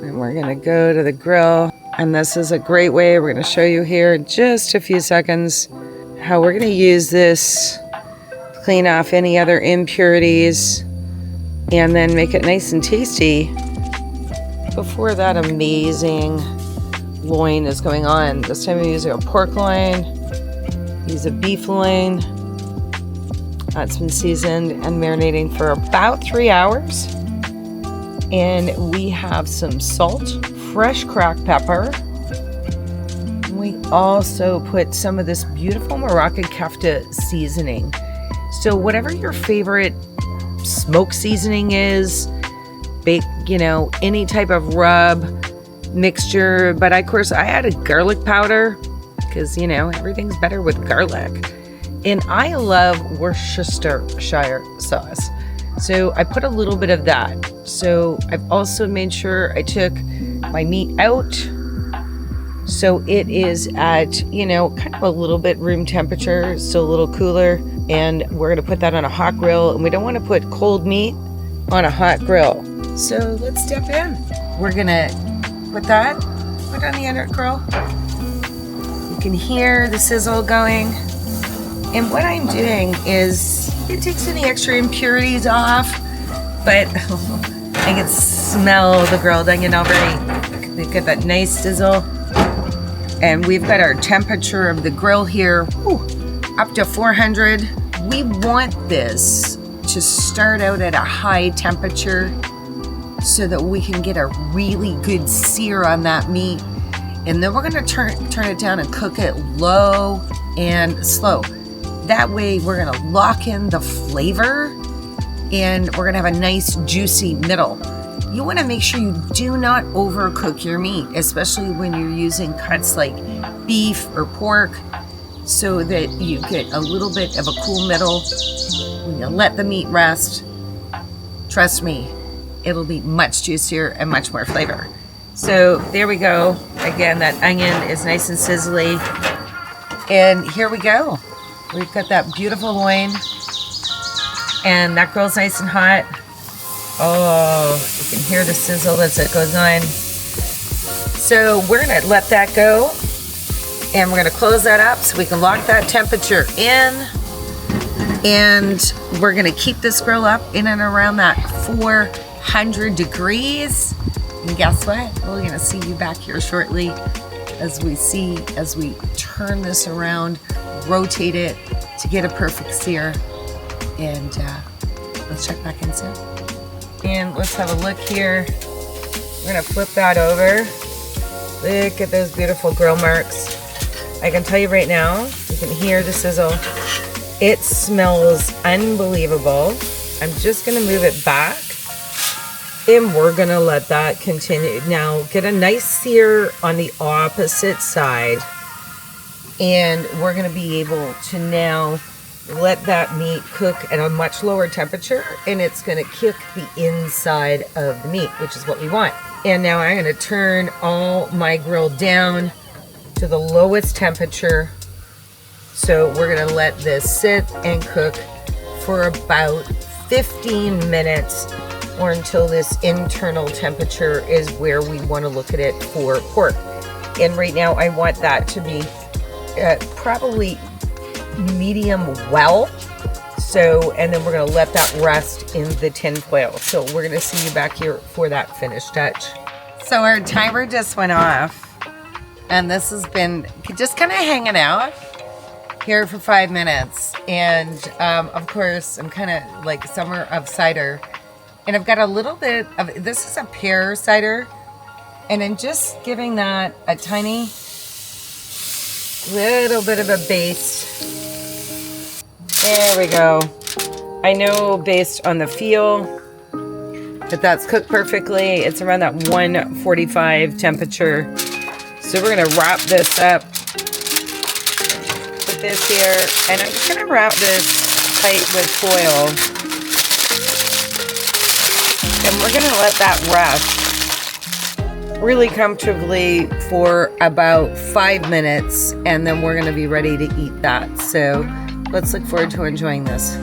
And we're gonna go to the grill. And this is a great way, we're gonna show you here in just a few seconds how we're gonna use this, clean off any other impurities, and then make it nice and tasty before that amazing loin is going on. This time I'm using a pork loin, use a beef loin. That's been seasoned and marinating for about 3 hours. And we have some salt, fresh cracked pepper. We also put some of this beautiful Moroccan kefta seasoning. So whatever your favorite smoke seasoning is, bake, any type of rub mixture. But of course I added garlic powder because, everything's better with garlic. And I love Worcestershire sauce. So I put a little bit of that. So I've also made sure I took my meat out. So it is at, kind of a little bit room temperature, still a little cooler. And we're gonna put that on a hot grill. And we don't wanna put cold meat on a hot grill. So let's step in. We're gonna put on the under grill. You can hear the sizzle going. And what I'm doing is, it takes any extra impurities off, but I can smell the grilled onion already. They get that nice sizzle. And we've got our temperature of the grill here, up to 400. We want this to start out at a high temperature so that we can get a really good sear on that meat. And then we're gonna turn it down and cook it low and slow. That way we're gonna lock in the flavor and we're gonna have a nice juicy middle. You wanna make sure you do not overcook your meat, especially when you're using cuts like beef or pork, so that you get a little bit of a cool middle. When you let the meat rest, trust me, it'll be much juicier and much more flavor. So there we go. Again, that onion is nice and sizzly. And here we go. We've got that beautiful loin, and that grill's nice and hot. Oh, you can hear the sizzle as it goes on. So we're gonna let that go, and we're gonna close that up so we can lock that temperature in. And we're gonna keep this grill up in and around that 400 degrees. And guess what? We're gonna see you back here shortly as we turn this around, rotate it to get a perfect sear. And let's check back in soon. And let's have a look here. We're gonna flip that over. Look at those beautiful grill marks. I can tell you right now, you can hear the sizzle. It smells unbelievable. I'm just gonna move it back, and we're gonna let that continue. Now get a nice sear on the opposite side, and we're gonna be able to now let that meat cook at a much lower temperature, and it's gonna cook the inside of the meat, which is what we want. And now I'm gonna turn all my grill down to the lowest temperature. So we're gonna let this sit and cook for about 15 minutes, or until this internal temperature is where we wanna look at it for pork. And right now I want that to be probably medium well. So, and then we're gonna let that rest in the tin foil. So we're gonna see you back here for that finished touch. So our timer just went off, and this has been just kind of hanging out here for 5 minutes. And of course, I'm kind of like summer of cider, and I've got a little bit of, this is a pear cider, and I'm just giving that a tiny little bit of a base. There we go. I know based on the feel that that's cooked perfectly. It's around that 145 temperature. So we're gonna wrap this up with this here, and I'm just gonna wrap this tight with foil. And we're gonna let that rest really comfortably for about 5 minutes, and then we're gonna be ready to eat that. So let's look forward to enjoying this.